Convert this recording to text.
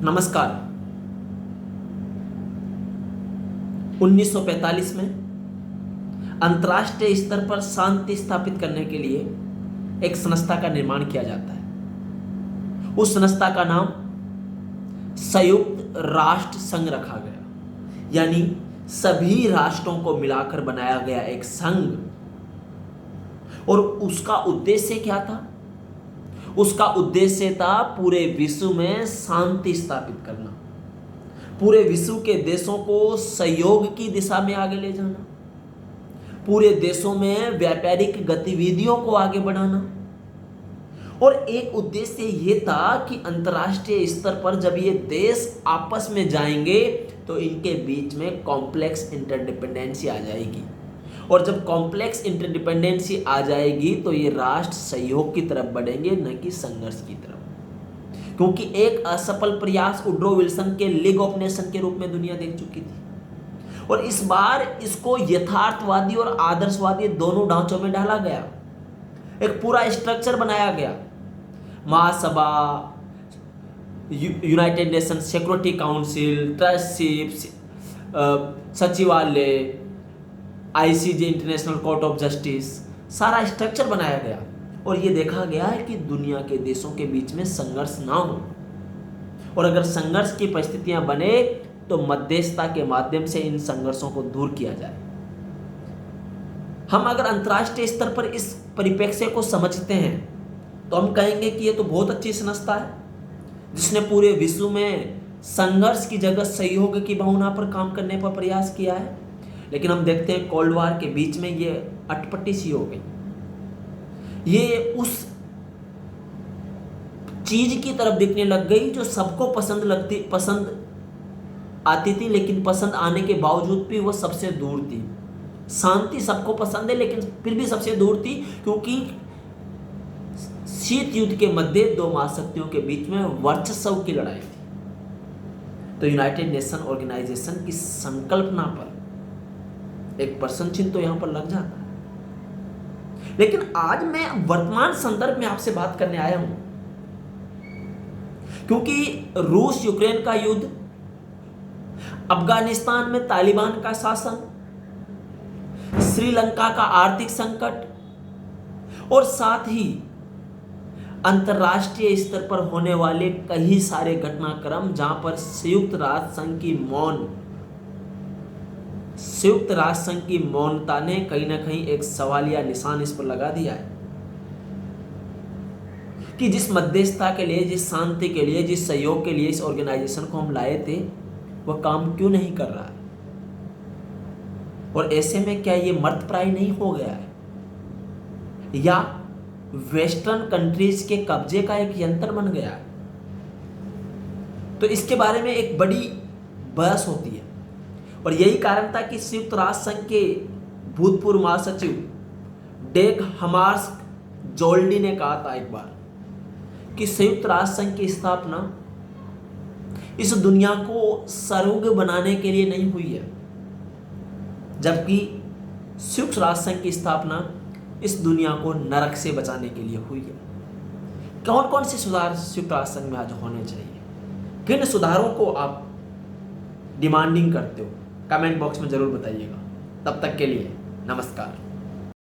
नमस्कार। 1945 में अंतर्राष्ट्रीय स्तर पर शांति स्थापित करने के लिए एक संस्था का निर्माण किया जाता है। उस संस्था का नाम संयुक्त राष्ट्र संघ रखा गया, यानी सभी राष्ट्रों को मिलाकर बनाया गया एक संघ। और उसका उद्देश्य क्या था? उसका उद्देश्य था पूरे विश्व में शांति स्थापित करना, पूरे विश्व के देशों को सहयोग की दिशा में आगे ले जाना, पूरे देशों में व्यापारिक गतिविधियों को आगे बढ़ाना। और एक उद्देश्य ये था कि अंतर्राष्ट्रीय स्तर पर जब ये देश आपस में जाएंगे तो इनके बीच में कॉम्प्लेक्स इंटरडिपेंडेंसी आ जाएगी, और जब कॉम्प्लेक्स इंटरडिपेंडेंसी आ जाएगी तो ये राष्ट्र सहयोग की तरफ बढ़ेंगे, न कि संघर्ष की तरफ। क्योंकि एक असफल प्रयास वुड्रो विल्सन के लीग ऑफ नेशन के रूप में दुनिया देख चुकी थी, और इस बार इसको यथार्थवादी और आदर्शवादी दोनों ढांचों में डाला गया। एक पूरा स्ट्रक्चर बनाया गया, महासभा, united nation security council, trusteeship, सचिवालय, ICJ international court of justice, सारा स्ट्रक्चर बनाया गया। और ये देखा गया है कि दुनिया के देशों के बीच में संघर्ष ना हो, और अगर संघर्ष की परिस्थितियां बने तो मध्यस्थता के माध्यम से इन संघर्षों को दूर किया जाए। हम अगर अंतर्राष्ट्रीय स्तर पर इस परिप्रेक्ष्य को समझते हैं तो हम कहेंगे कि ये तो बहुत अच्छी संस्था है जिसने पूरे विश्व में संघर्ष की जगह सहयोग की भावना पर काम करने पर प्रयास किया है। लेकिन हम देखते हैं कोल्ड वार के बीच में ये अटपटी सी हो गई, ये उस चीज की तरफ दिखने लग गई जो सबको पसंद आती थी, लेकिन पसंद आने के बावजूद भी वो सबसे दूर थी। शांति सबको पसंद है लेकिन फिर भी सबसे दूर थी, क्योंकि शीत युद्ध के मध्य दो महाशक्तियों के बीच में वर्चस्व की लड़ाई थी। तो यूनाइटेड नेशन ऑर्गेनाइजेशन की संकल्पना पर एक प्रश्न चिन्ह तो यहां पर लग जाता है। लेकिन आज मैं वर्तमान संदर्भ में आपसे बात करने आया हूं, क्योंकि रूस यूक्रेन का युद्ध, अफगानिस्तान में तालिबान का शासन, श्रीलंका का आर्थिक संकट, और साथ ही अंतर्राष्ट्रीय स्तर पर होने वाले कई सारे घटनाक्रम जहां पर संयुक्त राष्ट्र संघ की मौनता ने कहीं ना कहीं एक सवालिया निशान इस पर लगा दिया है कि जिस मध्यस्थता के लिए, जिस शांति के लिए, जिस सहयोग के लिए इस ऑर्गेनाइजेशन को हम लाए थे, वह काम क्यों नहीं कर रहा है। और ऐसे में क्या ये मर्तप्राय नहीं हो गया है, या वेस्टर्न कंट्रीज के कब्जे का एक यंत्र बन गया है? तो इसके बारे में एक बड़ी बहस होती है, और यही कारण था कि संयुक्त राष्ट्र संघ के भूतपूर्व महासचिव डेग हमार्स-जोल्डी ने कहा था एक बार कि संयुक्त राष्ट्र संघ की स्थापना इस दुनिया को स्वर्ग बनाने के लिए नहीं हुई है, जबकि संयुक्त राष्ट्र संघ की स्थापना इस दुनिया को नरक से बचाने के लिए हुई है। कौन कौन से सुधार संयुक्त राष्ट्र संघ में आज होने चाहिए, किन सुधारों को आप डिमांडिंग करते हो, कमेंट बॉक्स में जरूर बताइएगा। तब तक के लिए नमस्कार।